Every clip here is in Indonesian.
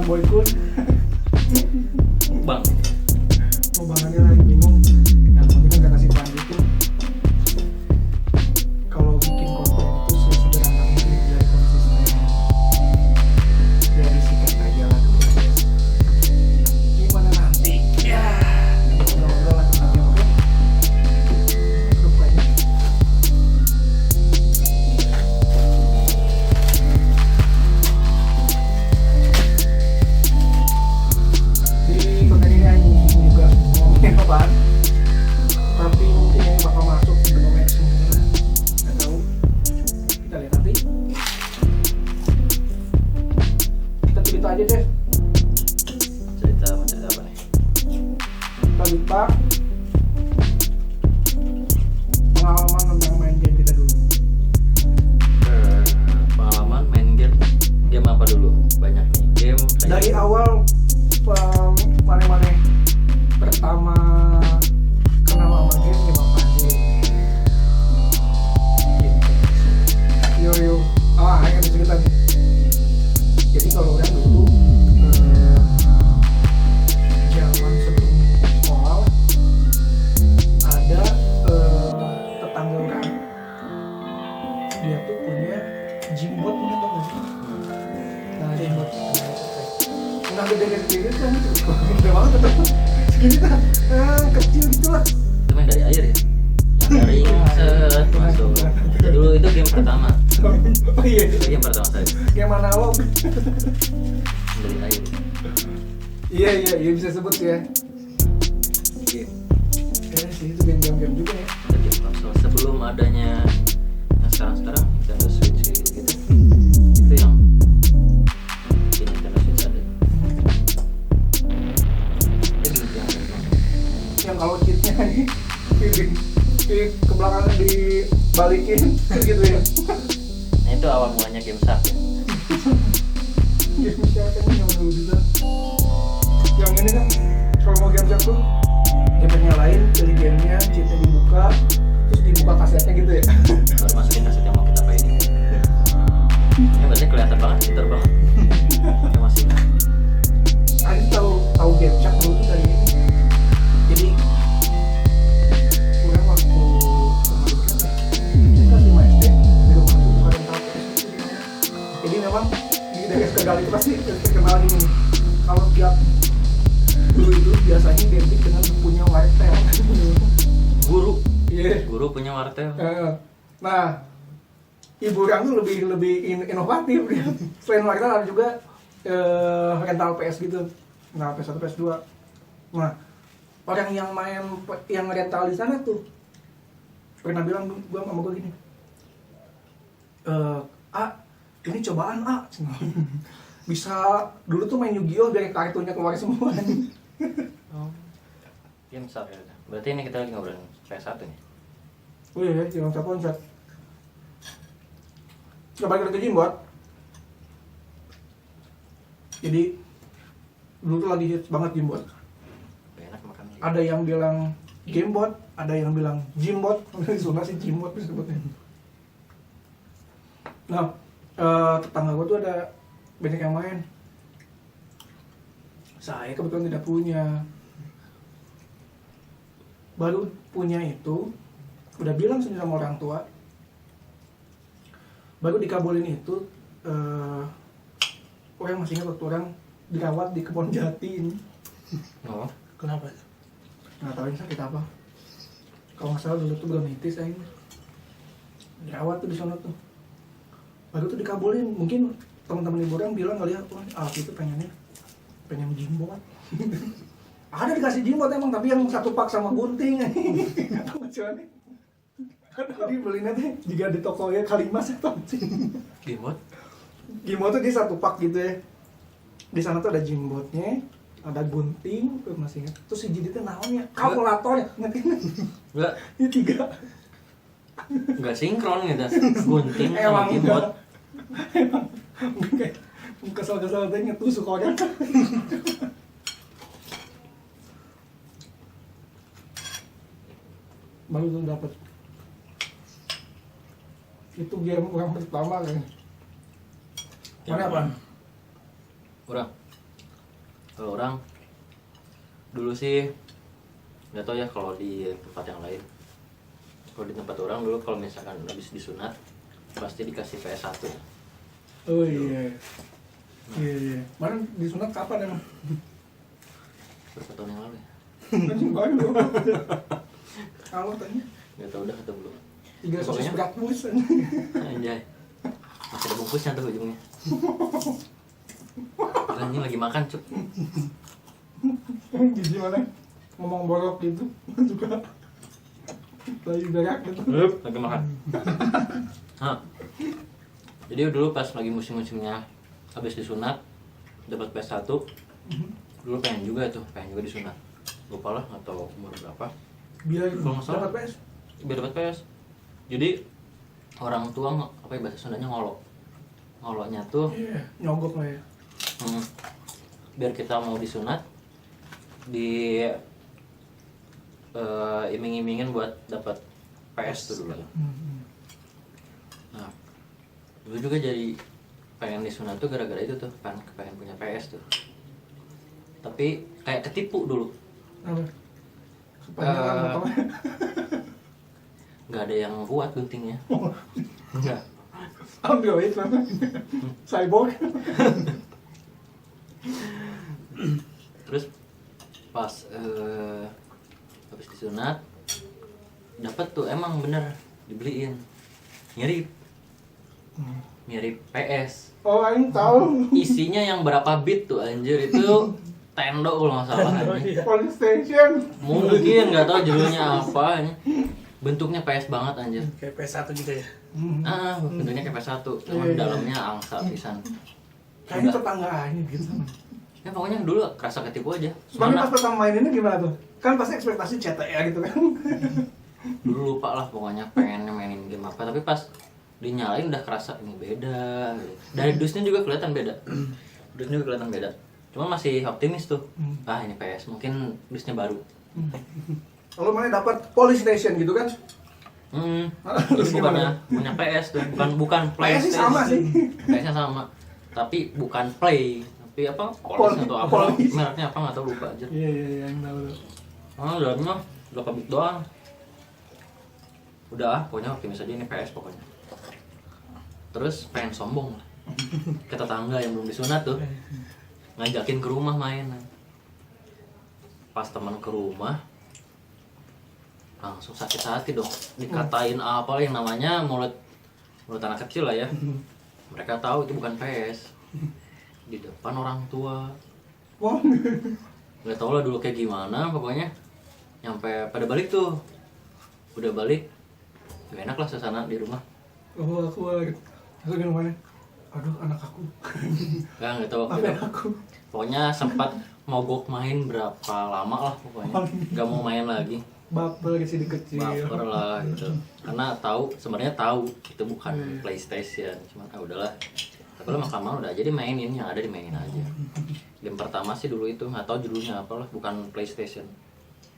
Boykun. Bang. Mau bangannya lagi bingung. Yang penting kan kata si Panji itu kalau bikin konten itu sesederhana mungkin dari konsisten, dari sikat aja lah dulu. Gimana nanti? Ya, ngobrol-ngobrol lah nanti, oke? Cukup aja. Di konten ini anjing juga ngomongin apaan, tapi mungkin ini bakal masuk di domain semua, nggak tahu, kita lihat nanti. Kita cerita aja deh, Cerita apa nih? kita lupa pengalaman tentang main game kita dulu. Pengalaman main game apa dulu? Banyak nih game. Dari awal mana-mana pertama kenal sama game apa aja? Yo, ayo cerita nih. Jadi kalau orang dulu zaman sebelum sekolah ada tetangga orang, dia tuh punya Jimbot, punya tau gak sih? Nah, Jimbot nah gede-gede kan, gede banget tetep segini kan, kecil gitu lah. Itu main dari air ya? Yang dari set masuk. Dulu itu game pertama. Oh iya, Itu game pertama saya. game analog. Dari air. Iya bisa sebut ya. Kayaknya sih itu game-game juga ya. Itu game konsol sebelum adanya yang sekarang Nintendo Switch kayak gitu-gitu. Itu yang di Nintendo Switch ada. Itu Yang kalau cheatnya di ke belakang dibalikin gitu ya. Nah itu awal mulanya game Shark ya. Game siapa nih yang dulu bisa? Yang ini kan kalau mau game siapa tuh game nyalain, pilih gamenya, cheatnya dibuka, terus dibuka kasetnya gitu ya. Baru masukin kaset yang mau kita mainin. Ya berarti kelihatan banget, pintar banget. Ya masih. Aku tahu game chat dulu tuh dari ini. Jadi kurang waktu kita kelas 5 SD belum masuk bukan tahu PS itu gimana. Jadi memang dari sekali itu pasti terkenal ini. Kalau tiap dulu itu biasanya identik dengan punya wartel. Guru. Iya. Guru punya wartel. Nah, ibu orang tuh lebih inovatif. Selain wartel ada juga rental PS gitu. Nah, PS1, PS2. Nah, orang yang main yang rental di sana tuh pernah bilang gua sama gua gini. Ini cobaan, bisa dulu tuh main Yu-Gi-Oh biar kartunya keluar semua. Oh. Game Shark ya. Berarti ini kita lagi ngobrolin PS1 nih. Oh iya, jangan lupa konsep. Coba kita ke Jimbot. Jadi dulu tuh lagi hits banget Jimbot. Enak makan. Ada yang bilang Gamebot, ada yang bilang Jimbot. Di Sunda sih Jimbot disebutnya. Nah, tetangga gue tuh ada banyak yang main. Saya kebetulan tidak punya. Baru punya itu, udah bilang sendiri sama orang tua. Baru dikabulin itu, orang masih ingat waktu orang dirawat di Kebon Jati ini. Oh. Kenapa? Nggak tahu ini sakit apa. Kalau nggak salah dulu tuh bronkitis aja. Dirawat tuh di sana tuh. Baru tuh dikabulin. Mungkin teman-teman ibu orang bilang kali ya, wah itu pengen Jimbot. Ada dikasih Jimbot emang, tapi yang satu pak sama gunting. Lucuannya. Jadi belinya tuh juga di toko ya Kalimas atau Gamebot? Jimbot tuh di satu pak gitu ya. Di sana tuh ada Jimbotnya, ada gunting, gue masih ingat. Terus si jiditnya naonnya, kalkulatornya, ngerti? Enggak, Ini 3. enggak sinkron gitu. Gunting sama Emang Gamebot. Emang kayak kesel-kesel teh ngetusuk orang. Baru tuh dapet. Itu game orang pertama kan. Mana apa? Kurang. Kalau orang dulu sih nggak tahu ya kalau di tempat yang lain. Kalau di tempat orang dulu kalau misalkan habis disunat pasti dikasih PS1. Oh iya. Iya. Mana disunat kapan emang? Berapa tahun yang lalu ya? Anjing baru. Kalau tanya Nggak tahu udah atau belum. 3 sosis Pokoknya- berat bus. Anjay. Masih ada bungkusnya tuh ujungnya. Anjing lagi makan cuk. Gigi mana? Ngomong borok gitu juga. Lagi berak gitu. Lagi makan. Hah. Jadi dulu pas lagi musim-musimnya habis disunat dapat PS1. Dulu pengen juga disunat. Lupa lah atau umur berapa. Biar Kalau nggak salah. dapat PS. Biar dapat PS. Jadi orang tua apa ya bahasa Sundanya ngolok. Ngoloknya tuh Iya, nyogok lah ya. biar kita mau disunat di iming-imingin buat dapat PS tuh dulu. Nah, dulu juga jadi pengen disunat tuh gara-gara itu tuh, pengen punya PS tuh. Tapi kayak ketipu dulu, Apa? Kepanjangan atau nggak ada yang kuat guntingnya. Enggak. Android mana? Cyborg. Terus pas habis disunat dapat tuh emang bener dibeliin mirip PS. Oh, aing tahu. Isinya yang berapa bit tuh anjir itu Tendo kalau nggak salah anjir. PlayStation. Mungkin nggak tahu judulnya apa anjir. Bentuknya PS banget anjir. Kayak PS1 gitu ya. Bentuknya kayak PS1 cuman Iya, iya. dalamnya angsa pisan. Kayaknya tetangga aing gitu. Ya pokoknya dulu kerasa ketipu aja. Sebenarnya Mana pas pertama main ini gimana tuh? Kan pasti ekspektasi CTR gitu kan. dulu lupa lah pokoknya pengen mainin game apa tapi pas dinyalain udah kerasa ini beda gitu. Dari dusnya juga kelihatan beda. Dusnya juga kelihatan beda. Cuma masih optimis tuh. Ah ini PS mungkin dusnya baru. Kalau mana dapat PlayStation gitu kan? Terus bukannya punya PS tuh, bukan PS sih PlayStation. sama sih. PS-nya sama. Tapi bukan Play, tapi apa? Polis atau apa? Polis. Mereknya apa nggak tahu lupa aja. Iya, yang tahu. Dalamnya berapa bit doang. Udah pokoknya optimis aja ini PS pokoknya. Terus pengen sombong lah. Ke tetangga yang belum disunat tuh. Ngajakin ke rumah main. Pas teman ke rumah langsung sakit hati dong. Dikatain apa yang namanya mulut anak kecil lah ya. Mereka tahu itu bukan PS. Di depan orang tua. Wah. Gak tau lah dulu kayak gimana pokoknya. Nyampe pada balik tuh. Udah balik. Gak enak lah suasana di rumah. Oh, aku bilang mana? Aduh, anak aku. Gak tau waktu Apa itu. aku? Pokoknya sempat mogok main berapa lama lah pokoknya. Gak mau main lagi. Baper kecil-kecil. Baper lah gitu. Karena sebenarnya tahu itu bukan PlayStation. Cuman udahlah. Tapi lama-kelamaan udah jadi mainin yang ada dimainin aja. Game pertama sih dulu itu nggak tahu judulnya apa lah, bukan PlayStation.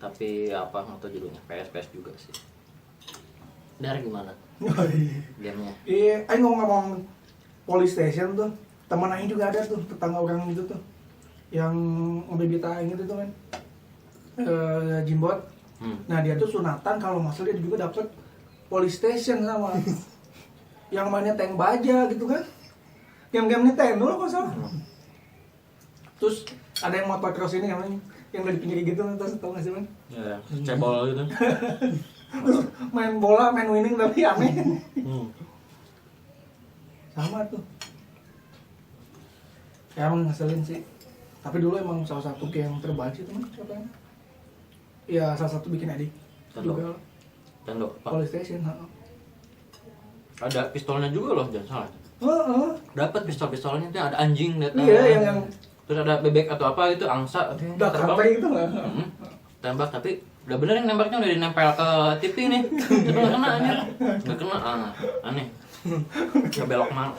Tapi apa nggak tahu judulnya, PS juga sih. Dari gimana Oh, iya. gamenya? Iya, aing ngomong PlayStation tuh, teman aing juga ada tuh, tetangga orang itu tuh, yang ngebibit aing itu tuh kan, Jimbot. Nah dia tuh sunatan kalau nggak salah dia juga dapet PlayStation sama, yang mainnya tank baja gitu kan, game-game Nintendo lah kalau salah. Terus ada yang motocross ini namanya, yang dari pinggir gitu, tau nggak sih man? Ya, cebol gitu. Terus main bola, main winning tapi aneh. Sama tuh. Ya emang ngeselin sih. Tapi dulu emang salah satu game yang terbaik sih teman katanya. Ya salah satu bikin adik Tendo. juga Tendo. PlayStation. Ada pistolnya juga loh, jangan salah. Heeh. Dapat pistolnya tuh ada anjing datang. Iya yang Terus ada bebek atau apa itu angsa. udah kampret itu lah. Tembak tapi udah bener yang nembaknya udah dinempel ke TV nih. Tapi nggak kena anjir. Nggak kena, aneh. Nggak belok mana.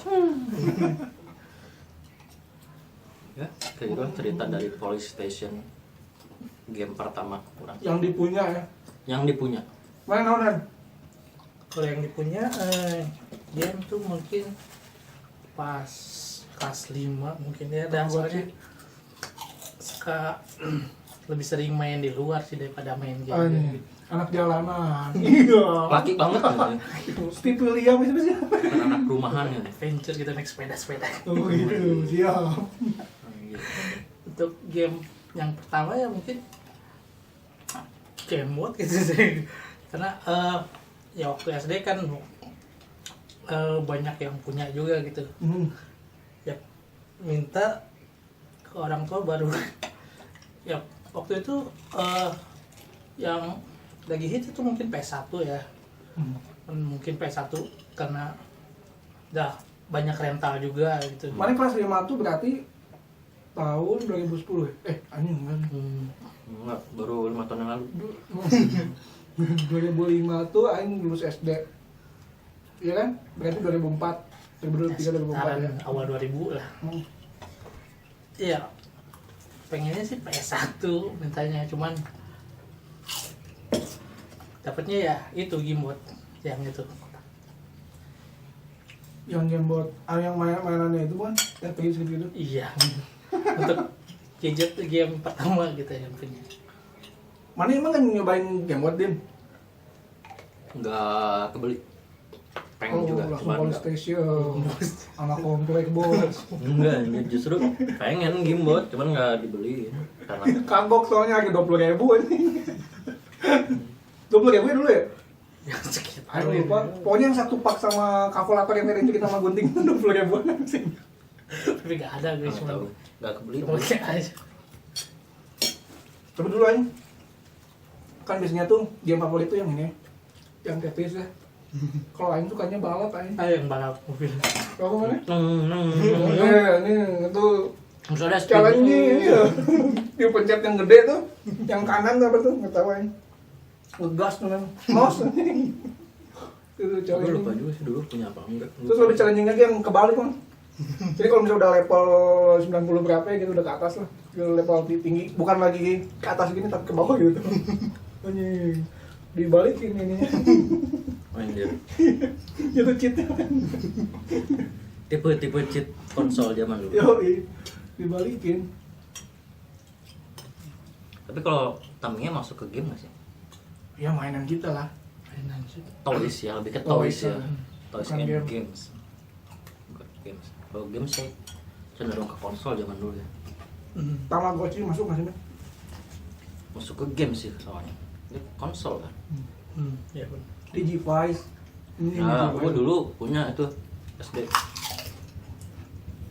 Ya, kayak gitu cerita dari PlayStation game pertama kurang. Yang dipunya ya. Yang dipunya. Mana nonan? Kalau yang dipunya game tuh mungkin pas kelas 5 mungkin ya, dan soalnya suka lebih sering main di luar sih daripada main game. Anjing, anak jalanan. Iya. Laki banget gitu. Tipe Liam itu sih. Bukan anak rumahan gitu. Adventure kita naik sepeda-sepeda. Oh gitu, siap. Untuk game yang pertama ya mungkin game mode gitu sih. Karena ya waktu SD kan banyak yang punya juga gitu. Ya minta ke orang tua baru ya waktu itu yang lagi hit itu mungkin PS1 ya. Mungkin PS1 karena udah banyak rental juga gitu. Mana kelas 5 tuh berarti tahun 2010 ya? Anjing kan. Enggak, baru 5 tahun yang lalu. 2005 tuh aing lulus SD. Iya kan? Berarti 2004. 2003 2004 ya. Awal 2000 lah. Iya. Pengennya sih PS1 mintanya, cuman dapatnya ya itu game mode yang itu. Yang game buat yang mainannya itu kan Tetris gitu. Iya. Untuk gadget game pertama gitu yang punya. Mana emang kan nyobain game buat Dim? Enggak kebeli. Pengen juga, langsung cuman enggak. PlayStation. Anak komplek bos. Enggak, justru pengen game bot, cuman nggak dibeli karena Kagok soalnya harga 20.000 anjing. 20.000 ya dulu ya? Yang sekitar. Aduh lupa. Pokoknya yang satu pak sama kalkulator yang mirip kita sama gunting 20.000 anjing. Tapi nggak ada guys, nggak cuma tahu, nggak kebeli. cuma kayak aja. Coba dulu anjing. Kan biasanya tuh game favorit tuh yang ini. Yang Tetris ya. Kalau aing sukanya balap aing. Yang balap mobil. Kalau mana? Neng. Ini itu Terus ada challenge ini ya. Dia pencet yang gede tuh, yang kanan apa tuh? Nggak tahu aing. Ngegas tuh kan. Mouse. Itu Gue challenge. lupa juga sih dulu punya apa enggak. Terus lebih challenging lagi yang kebalik kan. Jadi kalau misalnya udah level 90 berapa ya gitu udah ke atas lah. Ke level tinggi, bukan lagi ke atas gini tapi ke bawah gitu. Anjing. Dibalikin ini. Anjir. Itu cheatnya. Tipe cheat konsol zaman dulu. Yoi. Dibalikin. Tapi kalau Tamiya masuk ke game nggak sih? Ya mainan kita lah. Mainan sih. Toys ya, lebih ke Toys, toys ya. kan. Toys Bukan and game. games. Bukan games. Kalau games sih cenderung ke konsol zaman dulu ya. Tamagotchi masuk nggak sih, Men? Masuk ke game sih soalnya. Ini konsol kan. Ya benar. Digivice. Ini Nah, Digivice. gue dulu punya itu SD.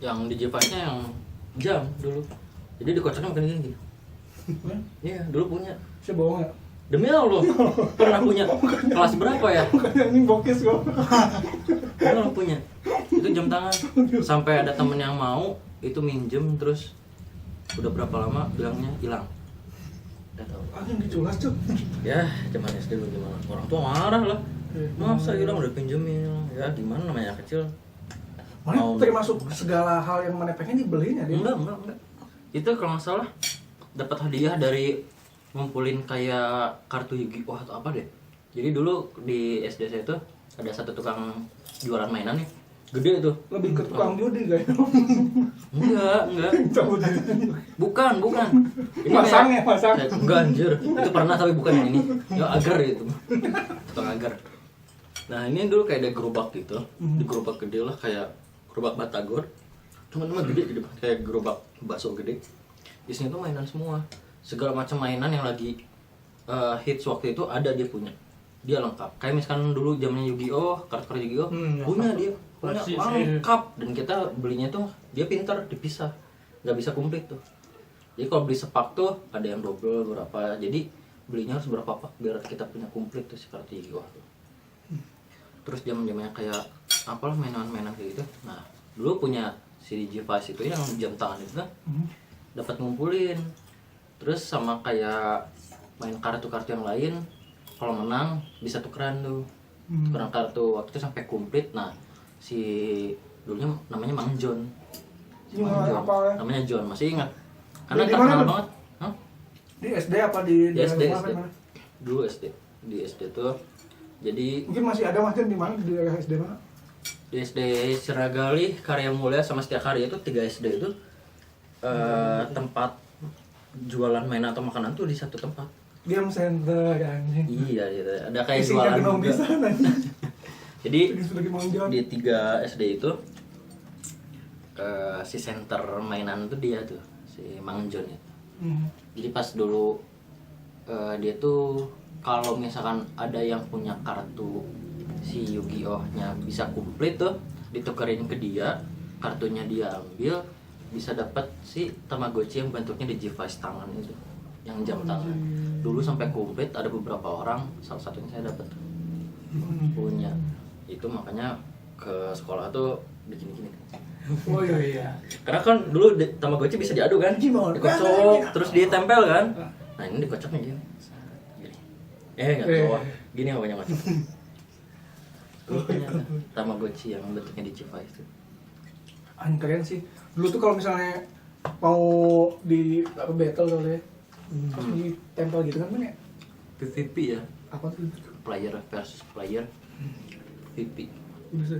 Yang Digivice-nya yang jam dulu. Jadi dikocoknya makin gini. Hah? Iya, dulu punya. Saya bohong ya? Demi Allah, pernah punya. Kelas berapa ya? Ini bokis kok. Pernah punya. Itu jam tangan. Sampai ada temen yang mau, itu minjem terus udah berapa lama bilangnya hilang. Gak tahu. Anjing diculas tuh. Ya, zaman SD dulu gimana? Orang tua marah lah. Masa hilang udah pinjemin? Ya gimana namanya kecil. Mana Mau- termasuk segala hal yang mana pengen dibeliin ya dia? Enggak. Itu kalau nggak salah dapat hadiah dari ngumpulin kayak kartu Yu-Gi-Oh atau apa deh. Jadi dulu di SD saya tuh ada satu tukang jualan mainan nih. Gede tuh. Lebih ke tukang judi kayaknya. Enggak. Bukan. Ini Pasang kayak- ya, pasang. Enggak anjir. Itu pernah tapi bukan yang ini. Ya agar itu. Tukang agar. Nah, ini dulu kayak ada gerobak gitu. Di gerobak gede lah kayak gerobak batagor. Cuma gede kayak gerobak bakso gede. Isinya tuh mainan semua. Segala macam mainan yang lagi hits waktu itu ada dia punya. Dia lengkap. Kayak misalkan dulu zamannya Yu-Gi-Oh, kartu-kartu Yu-Gi-Oh, punya dia. Punya Persis, lengkap dan kita belinya tuh dia pintar dipisah. Nggak bisa komplit tuh. Jadi kalau beli sepak tuh ada yang double berapa. Jadi belinya harus berapa pak biar kita punya komplit tuh si kartu Yu-Gi-Oh tuh. Terus zaman-zamannya kayak apalah mainan-mainan kayak gitu. Nah, dulu punya si Digivice itu yang jam tangan itu kan dapat ngumpulin. Terus sama kayak main kartu-kartu yang lain, kalau menang bisa tukeran tuh. Tukeran kartu waktu itu sampai komplit. Nah, si dulunya namanya Mang John. Ini Mang John. apa ya? Namanya John, masih ingat? Karena Di terkenal mana, Bang? banget. Hah? Di SD apa di Di SD, daerah SD. mana? Dulu SD. Di SD tuh. Jadi Mungkin masih ada macam di mana di daerah SD mana? di SD Siragali, Karya Mulia sama Setia Karya itu 3 SD itu tempat jualan mainan atau makanan tuh di satu tempat. Game center anjing. Iya gitu. Ada kayak Isinya jualan genong juga. bisa anjing. Jadi Ini sudah dimanjat. di 3 SD itu si center mainan tuh dia tuh si Mang John ya. Jadi pas dulu dia tuh kalau misalkan ada yang punya kartu si Yu-Gi-Oh-nya bisa komplit tuh ditukerin ke dia, kartunya dia ambil bisa dapat si Tamagotchi yang bentuknya Digivice tangan itu, yang jam tangan. Dulu sampai komplit ada beberapa orang, salah satunya saya dapat punya. Itu makanya ke sekolah tuh begini-gini. Oh iya. Karena kan dulu Tamagotchi bisa diadu kan, Gimana? dikocok terus ditempel kan. Nah ini dikocoknya gini. Nggak tahu. Gini namanya ngocok. Rupanya Tamagotchi yang bentuknya Digivice itu. Anjing keren sih. Dulu tuh kalau misalnya mau di apa battle kali ya. Terus ditempel gitu kan mana? PVP ya, Apa tuh? player versus player. PVP. Bisa.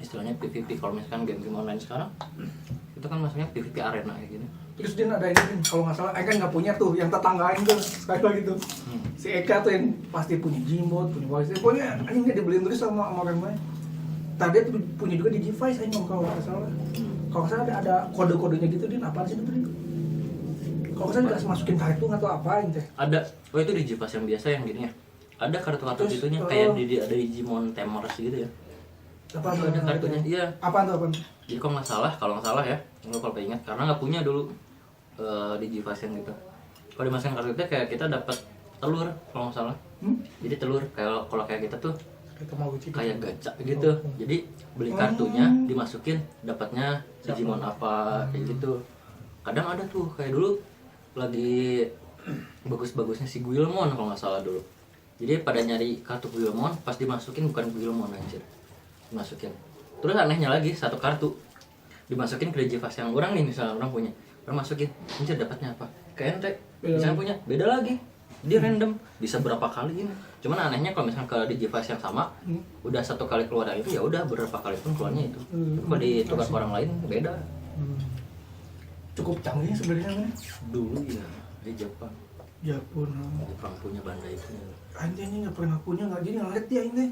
Istilahnya PVP kalau misalkan game-game online sekarang itu kan maksudnya PVP arena kayak gini. Terus dia ada ini kalau nggak salah, kan nggak punya tuh, yang tetanggain tuh sekali lagi tuh. Si Eka tuh yang pasti punya Jimbot, punya Wise, pokoknya anjing dia dibeliin terus sama orang lain. Tadi tuh punya juga Digivice anjing kalau nggak salah. Kalau nggak salah ada kode-kodenya gitu din, apaan sih itu din? Kalau nggak salah dikasih masukin kartu atau apaan teh? Ada, oh itu Digivice yang biasa yang gini ya. Ada kartu-kartu Terus, gitunya kayak ada Digimon Tamers gitu ya. Apa Ada kartunya, iya. Apaan tuh apaan? Jadi kalau nggak salah ya, nggak kalau ingat karena nggak punya dulu Digivice yang gitu. Kalau dimasukin kartu kita kayak kita dapat telur kalau nggak salah. Jadi telur kayak kalau kayak kita tuh Kayak Tamagotchi. kayak gacha gitu. Jadi beli kartunya dimasukin dapatnya Digimon apa kayak gitu. Kadang ada tuh kayak dulu lagi bagus-bagusnya si Guilmon kalau nggak salah dulu. Jadi pada nyari kartu Guilmon pas dimasukin bukan Guilmon anjir. Dimasukin. Terus anehnya lagi satu kartu dimasukin ke Digivice yang orang nih misalnya orang punya. Orang masukin, anjir dapatnya apa? Ke ente. Misalnya punya, beda lagi. Dia random, bisa berapa kali ini. Cuman anehnya kalau misalnya ke Digivice yang sama, udah satu kali keluar yang itu ya udah berapa kali pun keluarnya itu. Kalau ditukar ke orang lain beda. Cukup canggih sebenarnya kan? Dulu ya di Jepang. Japun. Jepang punya Bandai itu. Anjingnya nggak pernah punya nggak jadi ngeliat dia ini.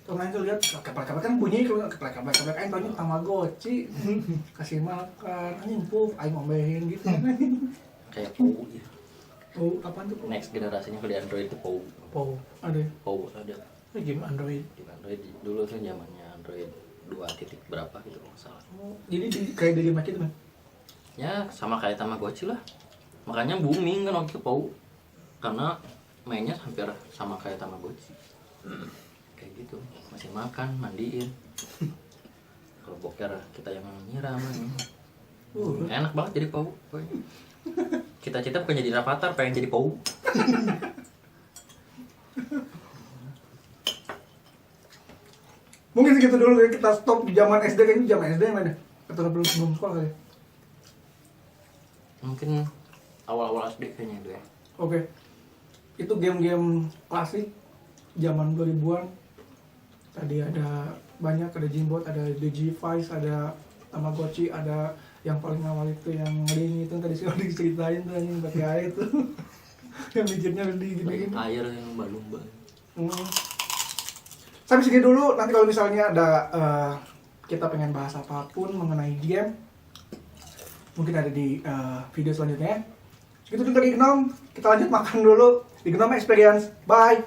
Kalau main tuh lihat keplek-keplek kan bunyi kalau keplek-keplek aing taunya Tamagotchi. Kasih makan, anjing pup, aing ombehin gitu. Kayak POU ya. Oh, apaan tuh? Next generasinya kalau di Android itu POU. POU. Ada. POU ada. Game Android. Di Android dulu tuh zamannya Android 2 titik berapa gitu kalau nggak salah. Jadi kayak dari Mac itu kan? Ya sama kayak Tamagotchi lah. Makanya booming kan waktu itu POU. Karena mainnya hampir sama kayak Tamagotchi. Kayak gitu, masih makan, mandiin. Kalau boker kita yang nyiram. Enak banget jadi POU. Cita-cita bukan jadi Rafathar, pengen jadi POU. Mungkin segitu dulu ya, kita stop di zaman SD, kayaknya zaman SD yang mana? Atau belum sekolah kali? Mungkin awal-awal SD kayaknya itu ya. Oke. Itu game-game klasik zaman 2000-an. Tadi ada banyak, ada Jimbot, ada Digivice, ada Tamagotchi, ada yang paling awal itu yang Ring itu tadi sih udah diceritain tuh yang pakai air tuh. Yang bijirnya udah gini-gini. Air yang lumba-lumba. Sampai sini dulu, nanti kalau misalnya ada kita pengen bahas apapun mengenai game, mungkin ada di video selanjutnya. Itu dari Genom, kita lanjut makan dulu di Genom Experience. Bye!